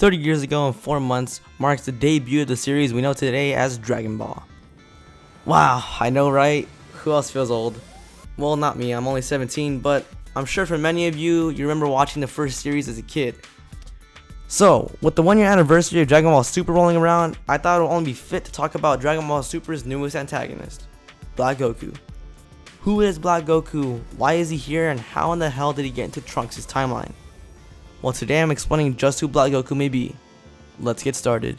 30 years ago in 4 months marks the debut of the series we know today as Dragon Ball. Wow, I know, right? Who else feels old? Well, not me, I'm only 17, but I'm sure for many of you, you remember watching the first series as a kid. So, with the 1-year anniversary of Dragon Ball Super rolling around, I thought it would only be fit to talk about Dragon Ball Super's newest antagonist, Black Goku. Who is Black Goku, why is he here, and how in the hell did he get into Trunks' timeline? Well, today I'm explaining just who Black Goku may be. Let's get started.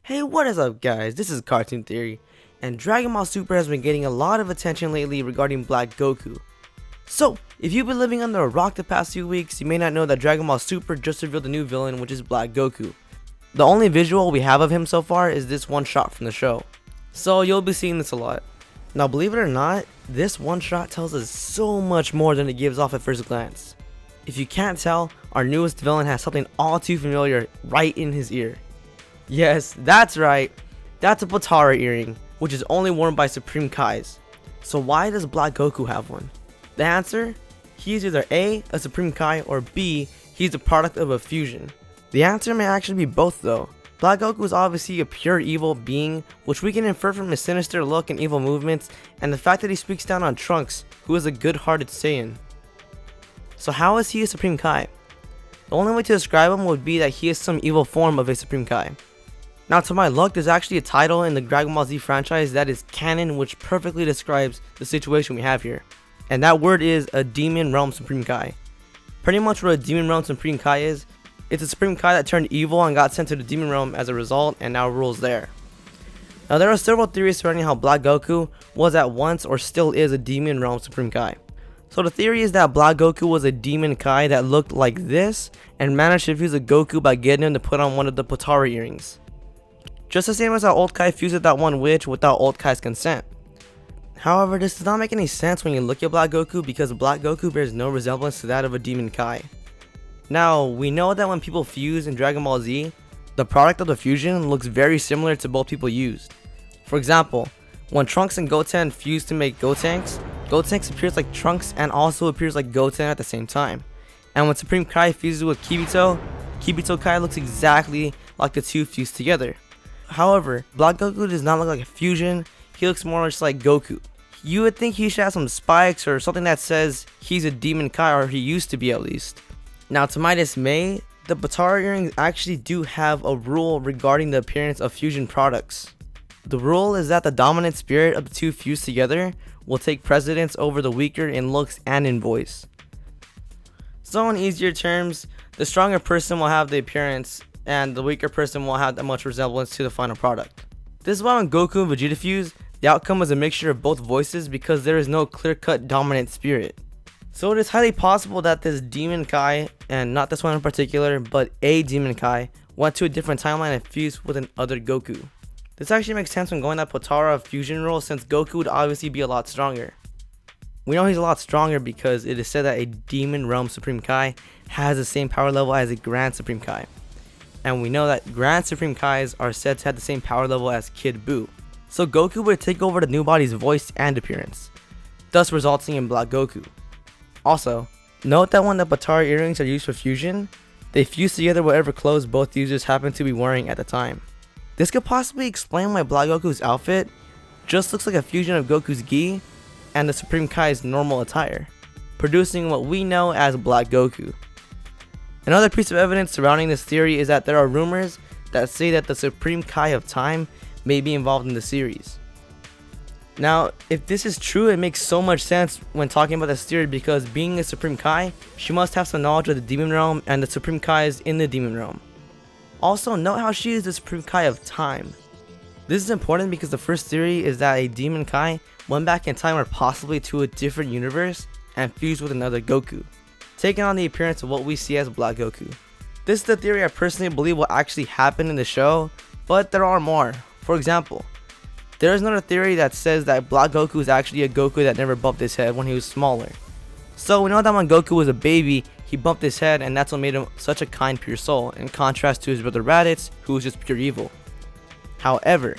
Hey, what is up guys, this is Cartoon Theory, and Dragon Ball Super has been getting a lot of attention lately regarding Black Goku. So, if you've been living under a rock the past few weeks, you may not know that Dragon Ball Super just revealed a new villain, which is Black Goku. The only visual we have of him so far is this one shot from the show, so you'll be seeing this a lot. Now believe it or not, this one shot tells us so much more than it gives off at first glance. If you can't tell, our newest villain has something all too familiar right in his ear. Yes, that's right, that's a Potara earring, which is only worn by Supreme Kais. So why does Black Goku have one? The answer? He is either A, a Supreme Kai, or B, he's a product of a fusion. The answer may actually be both though. Black Goku is obviously a pure evil being, which we can infer from his sinister look and evil movements, and the fact that he speaks down on Trunks, who is a good-hearted Saiyan. So how is he a Supreme Kai? The only way to describe him would be that he is some evil form of a Supreme Kai. Now to my luck, there's actually a title in the Dragon Ball Z franchise that is canon, which perfectly describes the situation we have here. And that word is a Demon Realm Supreme Kai. Pretty much what a Demon Realm Supreme Kai is, it's a Supreme Kai that turned evil and got sent to the Demon Realm as a result and now rules there. Now there are several theories surrounding how Black Goku was at once or still is a Demon Realm Supreme Kai. So the theory is that Black Goku was a Demon Kai that looked like this and managed to fuse a Goku by getting him to put on one of the Potara earrings. Just the same as how Old Kai fused that one witch without Old Kai's consent. However, this does not make any sense when you look at Black Goku because Black Goku bears no resemblance to that of a Demon Kai. Now, we know that when people fuse in Dragon Ball Z, the product of the fusion looks very similar to both people used. For example, when Trunks and Goten fuse to make Gotenks, Gotenks appears like Trunks and also appears like Goten at the same time. And when Supreme Kai fuses with Kibito, Kibito Kai looks exactly like the two fused together. However, Black Goku does not look like a fusion, he looks more just like Goku. You would think he should have some spikes or something that says he's a Demon Kai, or he used to be at least. Now to my dismay, the Potara earrings actually do have a rule regarding the appearance of fusion products. The rule is that the dominant spirit of the two fused together will take precedence over the weaker in looks and in voice. So in easier terms, the stronger person will have the appearance and the weaker person won't have that much resemblance to the final product. This is why when Goku and Vegeta fuse, the outcome is a mixture of both voices because there is no clear-cut dominant spirit. So it is highly possible that this Demon Kai, and not this one in particular, but a Demon Kai, went to a different timeline and fused with another Goku. This actually makes sense when going that Potara fusion rule since Goku would obviously be a lot stronger. We know he's a lot stronger because it is said that a Demon Realm Supreme Kai has the same power level as a Grand Supreme Kai. And we know that Grand Supreme Kais are said to have the same power level as Kid Buu. So Goku would take over the new body's voice and appearance, thus resulting in Black Goku. Also, note that when the Potara earrings are used for fusion, they fuse together whatever clothes both users happen to be wearing at the time. This could possibly explain why Black Goku's outfit just looks like a fusion of Goku's gi and the Supreme Kai's normal attire, producing what we know as Black Goku. Another piece of evidence surrounding this theory is that there are rumors that say that the Supreme Kai of Time may be involved in the series. Now, if this is true, it makes so much sense when talking about this theory because being a Supreme Kai, she must have some knowledge of the Demon Realm and the Supreme Kais in the Demon Realm. Also, note how she is the Supreme Kai of Time. This is important because the first theory is that a Demon Kai went back in time or possibly to a different universe and fused with another Goku, taking on the appearance of what we see as Black Goku. This is the theory I personally believe will actually happen in the show, but there are more. For example, there is another theory that says that Black Goku is actually a Goku that never bumped his head when he was smaller. So we know that when Goku was a baby, he bumped his head, and that's what made him such a kind, pure soul, in contrast to his brother Raditz, who was just pure evil. However,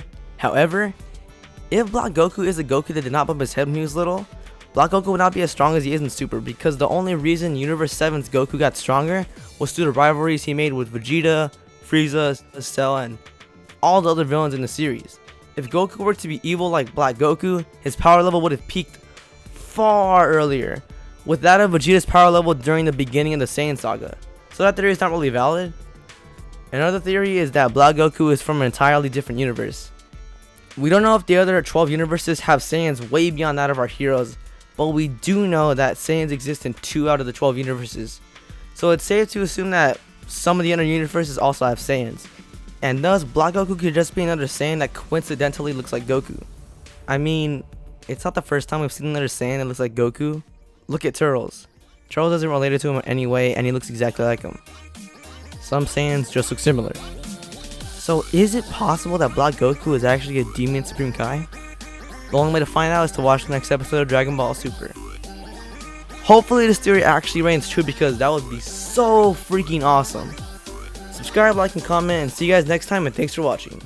if Black Goku is a Goku that did not bump his head when he was little, Black Goku would not be as strong as he is in Super, because the only reason Universe 7's Goku got stronger was through the rivalries he made with Vegeta, Frieza, Cell, and all the other villains in the series. If Goku were to be evil like Black Goku, his power level would have peaked far earlier, with that of Vegeta's power level during the beginning of the Saiyan saga. So that theory is not really valid. Another theory is that Black Goku is from an entirely different universe. We don't know if the other 12 universes have Saiyans way beyond that of our heroes, but we do know that Saiyans exist in 2 out of the 12 universes. So it's safe to assume that some of the other universes also have Saiyans, and thus Black Goku could just be another Saiyan that coincidentally looks like Goku. I mean, it's not the first time we've seen another Saiyan that looks like Goku. Look at Turles. Turles isn't related to him in any way, and he looks exactly like him. Some Saiyans just look similar. So is it possible that Black Goku is actually a Demon Supreme Kai? The only way to find out is to watch the next episode of Dragon Ball Super. Hopefully this theory actually reigns true, because that would be so freaking awesome. Subscribe, like, and comment, and see you guys next time, and thanks for watching.